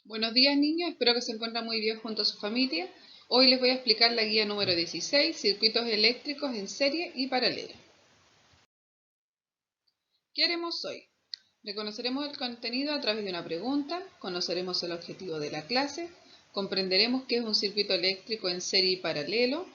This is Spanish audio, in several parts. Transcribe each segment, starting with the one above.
Buenos días niños, espero que se encuentren muy bien junto a su familia. Hoy les voy a explicar la guía número 16, circuitos eléctricos en serie y paralelo. ¿Qué haremos hoy? Reconoceremos el contenido a través de una pregunta, conoceremos el objetivo de la clase, comprenderemos qué es un circuito eléctrico en serie y paralelo,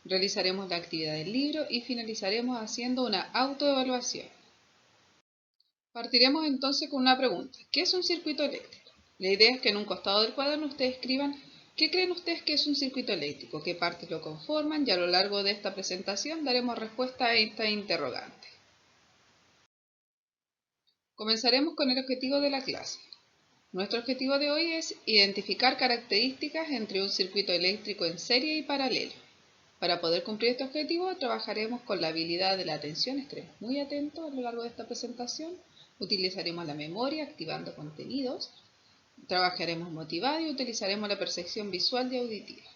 realizaremos la actividad del libro y finalizaremos haciendo una autoevaluación. Partiremos entonces con una pregunta. ¿Qué es un circuito eléctrico? La idea es que en un costado del cuaderno ustedes escriban ¿qué creen ustedes que es un circuito eléctrico? ¿Qué partes lo conforman? Y a lo largo de esta presentación daremos respuesta a esta interrogante. Comenzaremos con el objetivo de la clase. Nuestro objetivo de hoy es identificar características entre un circuito eléctrico en serie y paralelo. Para poder cumplir este objetivo, trabajaremos con la habilidad de la atención, estaremos muy atentos a lo largo de esta presentación. Utilizaremos la memoria activando contenidos, trabajaremos motivado y utilizaremos la percepción visual y auditiva.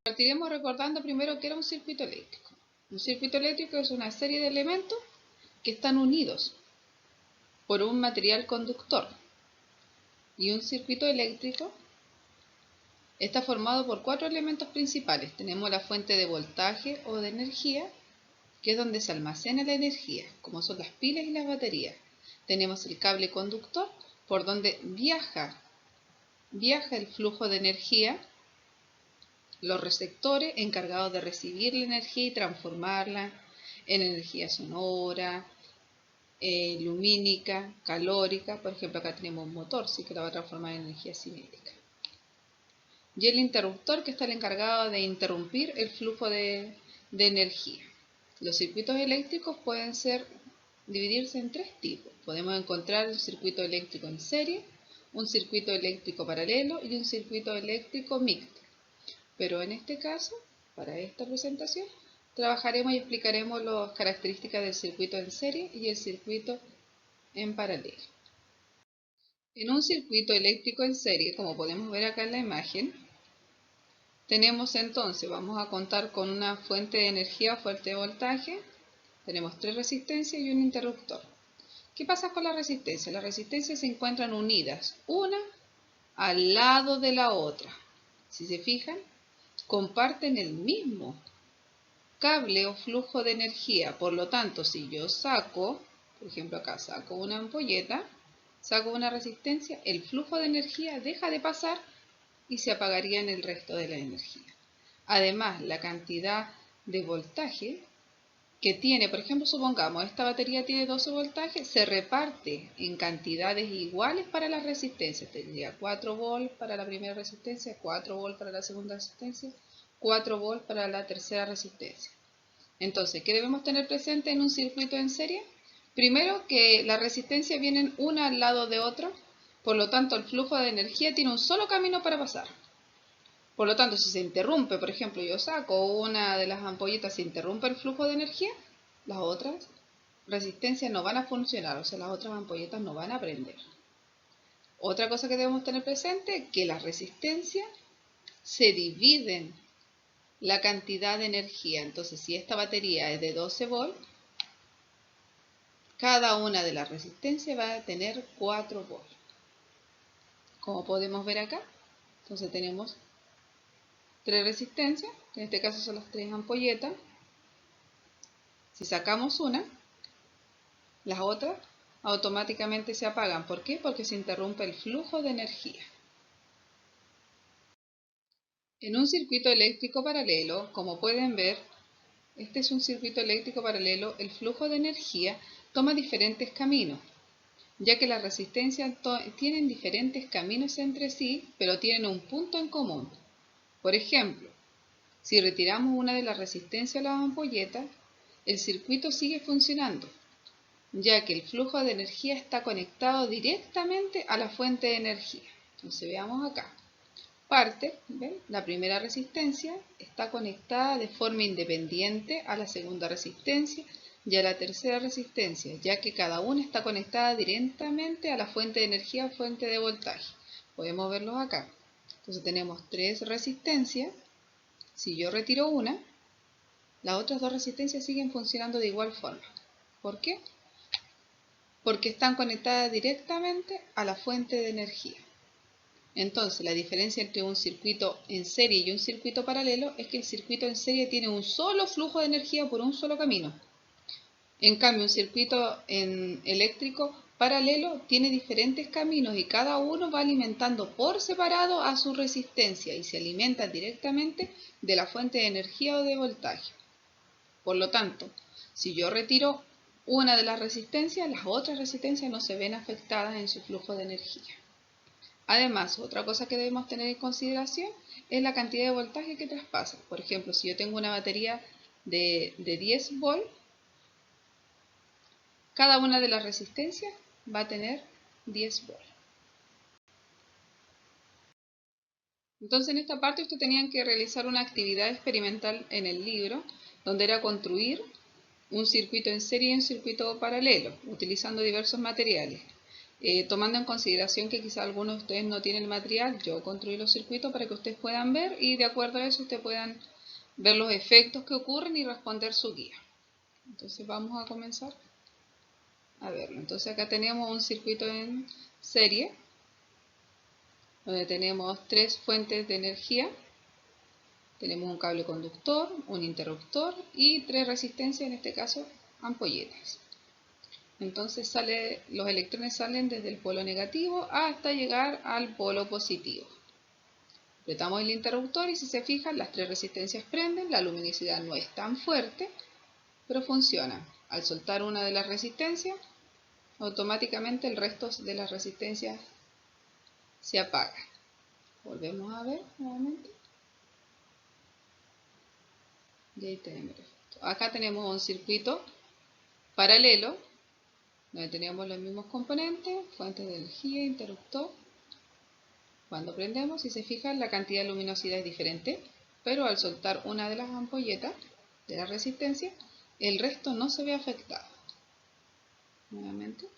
Partiremos recordando primero qué era un circuito eléctrico. Un circuito eléctrico es una serie de elementos que están unidos por un material conductor. Y un circuito eléctrico está formado por 4 elementos principales. Tenemos la fuente de voltaje o de energía, que es donde se almacena la energía, como son las pilas y las baterías. Tenemos el cable conductor, por donde viaja el flujo de energía, los receptores encargados de recibir la energía y transformarla en energía sonora, lumínica, calórica. Por ejemplo, acá tenemos un motor, sí que la va a transformar en energía cinética. Y el interruptor, que está el encargado de interrumpir el flujo de energía. Los circuitos eléctricos pueden dividirse en 3 tipos. Podemos encontrar un circuito eléctrico en serie, un circuito eléctrico paralelo y un circuito eléctrico mixto. Pero en este caso, para esta presentación, trabajaremos y explicaremos las características del circuito en serie y el circuito en paralelo. En un circuito eléctrico en serie, como podemos ver acá en la imagen, tenemos entonces, vamos a contar con una fuente de energía o fuente de voltaje, tenemos 3 resistencias y un interruptor. ¿Qué pasa con la resistencia? Las resistencias se encuentran unidas, una al lado de la otra. Si se fijan, comparten el mismo cable o flujo de energía. Por lo tanto, si yo saco, por ejemplo acá saco una ampolleta, saco una resistencia, el flujo de energía deja de pasar y se apagaría en el resto de la energía. Además, la cantidad de voltaje que tiene, por ejemplo, supongamos, esta batería tiene 12 voltajes, se reparte en cantidades iguales para las resistencias. Tendría 4 volts para la primera resistencia, 4 volts para la segunda resistencia, 4 volts para la tercera resistencia. Entonces, ¿qué debemos tener presente en un circuito en serie? Primero, que las resistencias vienen una al lado de otra, por lo tanto el flujo de energía tiene un solo camino para pasar. Por lo tanto, si se interrumpe, por ejemplo, yo saco una de las ampolletas, se interrumpe el flujo de energía, las otras resistencias no van a funcionar, o sea, las otras ampolletas no van a prender. Otra cosa que debemos tener presente, que las resistencias se dividen la cantidad de energía. Entonces, si esta batería es de 12 volts, cada una de las resistencias va a tener 4 volts. Como podemos ver acá, entonces tenemos 3 resistencias, en este caso son las 3 ampolletas. Si sacamos una, las otras automáticamente se apagan. ¿Por qué? Porque se interrumpe el flujo de energía. En un circuito eléctrico paralelo, como pueden ver, este es un circuito eléctrico paralelo, el flujo de energía toma diferentes caminos, ya que las resistencias tienen diferentes caminos entre sí, pero tienen un punto en común. Por ejemplo, si retiramos una de las resistencias a las ampolletas, el circuito sigue funcionando, ya que el flujo de energía está conectado directamente a la fuente de energía. Entonces veamos acá. ¿ven? La primera resistencia está conectada de forma independiente a la segunda resistencia y a la tercera resistencia, ya que cada una está conectada directamente a la fuente de energía o fuente de voltaje. Podemos verlos acá. Entonces tenemos 3 resistencias. Si yo retiro una, las otras 2 resistencias siguen funcionando de igual forma. ¿Por qué? porque están conectadas directamente a la fuente de energía. Entonces, la diferencia entre un circuito en serie y un circuito paralelo es que el circuito en serie tiene un solo flujo de energía por un solo camino. En cambio, un circuito eléctrico paralelo tiene diferentes caminos y cada uno va alimentando por separado a su resistencia y se alimenta directamente de la fuente de energía o de voltaje. Por lo tanto, si yo retiro una de las resistencias, las otras resistencias no se ven afectadas en su flujo de energía. Además, otra cosa que debemos tener en consideración es la cantidad de voltaje que traspasa. Por ejemplo, si yo tengo una batería de 10 volts, cada una de las resistencias va a tener 10 volts. Entonces, en esta parte ustedes tenían que realizar una actividad experimental en el libro, donde era construir un circuito en serie y un circuito paralelo, utilizando diversos materiales. Tomando en consideración que quizá algunos de ustedes no tienen el material, yo construí los circuitos para que ustedes puedan ver y de acuerdo a eso ustedes puedan ver los efectos que ocurren y responder su guía. Entonces vamos a comenzar a verlo. Entonces acá tenemos un circuito en serie, donde tenemos tres fuentes de energía. Tenemos un cable conductor, un interruptor y tres resistencias, en este caso ampolletas. Entonces los electrones salen desde el polo negativo hasta llegar al polo positivo. Apretamos el interruptor y si se fijan, las tres resistencias prenden, la luminosidad no es tan fuerte, pero funciona. Al soltar una de las resistencias, automáticamente el resto de las resistencias se apaga. Volvemos a ver nuevamente. Y ahí tenemos esto. Acá tenemos un circuito paralelo, donde tenemos los mismos componentes, fuentes de energía, interruptor. Cuando prendemos, si se fijan, la cantidad de luminosidad es diferente, pero al soltar una de las ampolletas de la resistencia, el resto no se ve afectado. Nuevamente.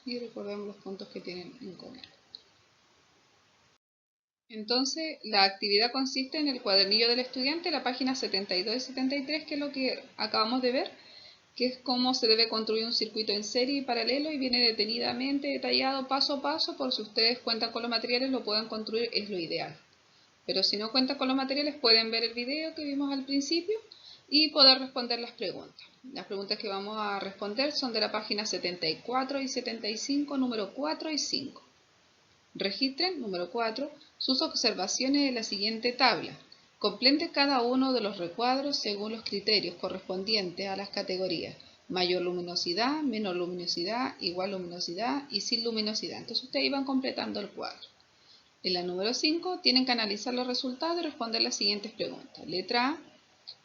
Y recordemos los puntos que tienen en común. Entonces, la actividad consiste en el cuadernillo del estudiante, la página 72 y 73, que es lo que acabamos de ver, que es cómo se debe construir un circuito en serie y paralelo y viene detenidamente detallado paso a paso. Por si ustedes cuentan con los materiales, lo puedan construir, es lo ideal. Pero si no cuentan con los materiales, pueden ver el video que vimos al principio y poder responder las preguntas. Las preguntas que vamos a responder son de la página 74 y 75, número 4 y 5. Registren, número 4, sus observaciones en la siguiente tabla. Complete cada uno de los recuadros según los criterios correspondientes a las categorías mayor luminosidad, menor luminosidad, igual luminosidad y sin luminosidad. Entonces ustedes iban completando el cuadro. En la número 5 tienen que analizar los resultados y responder las siguientes preguntas. Letra A.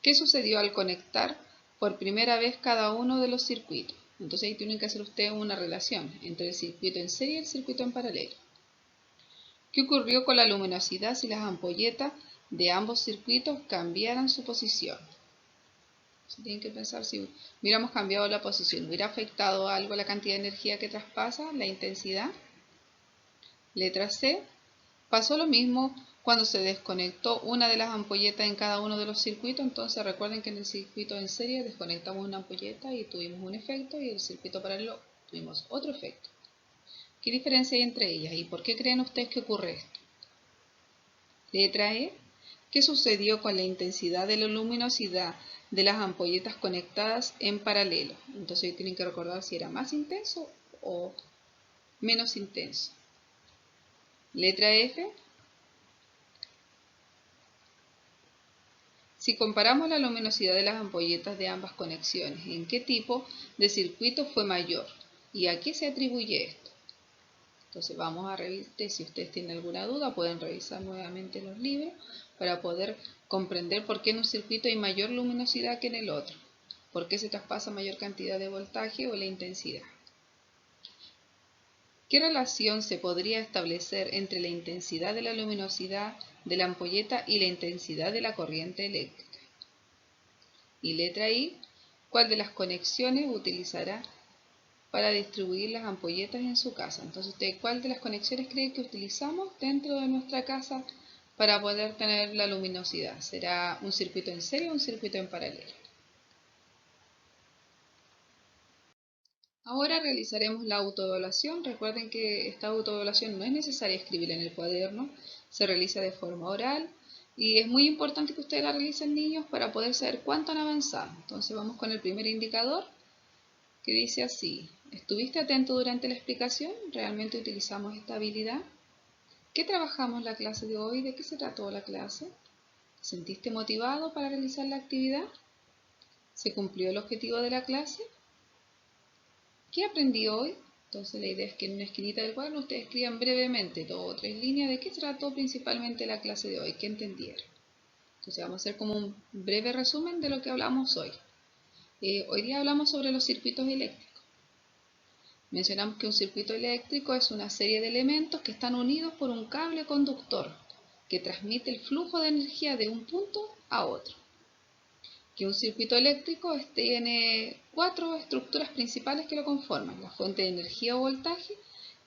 ¿Qué sucedió al conectar por primera vez cada uno de los circuitos? Entonces ahí tienen que hacer ustedes una relación entre el circuito en serie y el circuito en paralelo. ¿Qué ocurrió con la luminosidad si las ampolletas de ambos circuitos cambiaran su posición? Tienen que pensar si hubiéramos cambiado la posición, ¿hubiera afectado algo la cantidad de energía que traspasa, la intensidad? Letra C. Pasó lo mismo cuando se desconectó una de las ampolletas en cada uno de los circuitos. Entonces recuerden que en el circuito en serie desconectamos una ampolleta y tuvimos un efecto, y en el circuito paralelo tuvimos otro efecto. ¿Qué diferencia hay entre ellas y por qué creen ustedes que ocurre esto? Letra E. ¿Qué sucedió con la intensidad de la luminosidad de las ampolletas conectadas en paralelo? Entonces tienen que recordar si era más intenso o menos intenso. Letra F. Si comparamos la luminosidad de las ampolletas de ambas conexiones, ¿en qué tipo de circuito fue mayor? ¿Y a qué se atribuye esto? Entonces vamos a revisar, si ustedes tienen alguna duda pueden revisar nuevamente los libros para poder comprender por qué en un circuito hay mayor luminosidad que en el otro, por qué se traspasa mayor cantidad de voltaje o la intensidad. ¿Qué relación se podría establecer entre la intensidad de la luminosidad de la ampolleta y la intensidad de la corriente eléctrica? Y letra I, ¿cuál de las conexiones utilizará para distribuir las ampolletas en su casa? Entonces, ¿cuál de las conexiones creen que utilizamos dentro de nuestra casa para poder tener la luminosidad. Será un circuito en serie o un circuito en paralelo. Ahora realizaremos la autoevaluación. Recuerden que esta autoevaluación no es necesaria escribirla en el cuaderno, se realiza de forma oral y es muy importante que ustedes la realicen, niños, para poder saber cuánto han avanzado. Entonces vamos con el primer indicador, que dice así: ¿estuviste atento durante la explicación? ¿Realmente utilizamos esta habilidad? ¿Qué trabajamos la clase de hoy? ¿De qué se trató la clase? ¿Te sentiste motivado para realizar la actividad? ¿Se cumplió el objetivo de la clase? ¿Qué aprendí hoy? Entonces la idea es que en una esquinita del cuaderno ustedes escriban brevemente 2 o 3 líneas de qué trató principalmente la clase de hoy, qué entendieron. Entonces vamos a hacer como un breve resumen de lo que hablamos hoy. Hoy día hablamos sobre los circuitos eléctricos. Mencionamos que un circuito eléctrico es una serie de elementos que están unidos por un cable conductor que transmite el flujo de energía de un punto a otro. Que un circuito eléctrico tiene 4 estructuras principales que lo conforman: la fuente de energía o voltaje,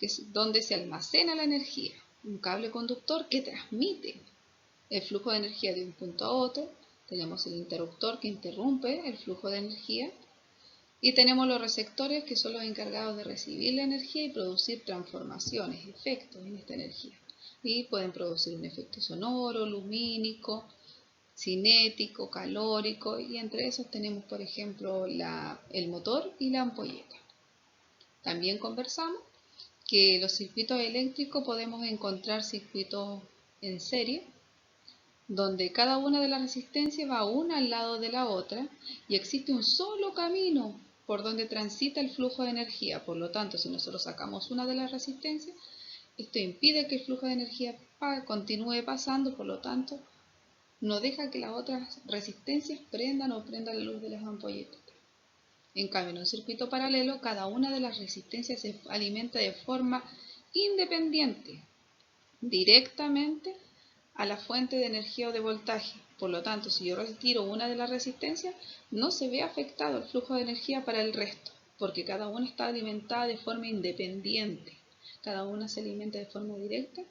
que es donde se almacena la energía; un cable conductor que transmite el flujo de energía de un punto a otro; tenemos el interruptor que interrumpe el flujo de energía; y tenemos los receptores, que son los encargados de recibir la energía y producir transformaciones, efectos en esta energía. Y pueden producir un efecto sonoro, lumínico, cinético, calórico, y entre esos tenemos, por ejemplo, el motor y la ampolleta. También conversamos que los circuitos eléctricos podemos encontrar circuitos en serie, donde cada una de las resistencias va una al lado de la otra y existe un solo camino por donde transita el flujo de energía. Por lo tanto, si nosotros sacamos una de las resistencias, esto impide que el flujo de energía continúe pasando, por lo tanto, no deja que las otras resistencias prendan la luz de las ampolletas. En cambio, en un circuito paralelo, cada una de las resistencias se alimenta de forma independiente, directamente a la fuente de energía o de voltaje. Por lo tanto, si yo retiro una de las resistencias, no se ve afectado el flujo de energía para el resto, porque cada una está alimentada de forma independiente. Cada una se alimenta de forma directa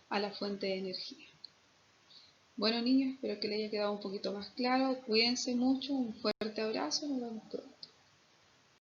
a la fuente de energía. Bueno, niños, espero que les haya quedado un poquito más claro. Cuídense mucho, un fuerte abrazo, nos vemos pronto.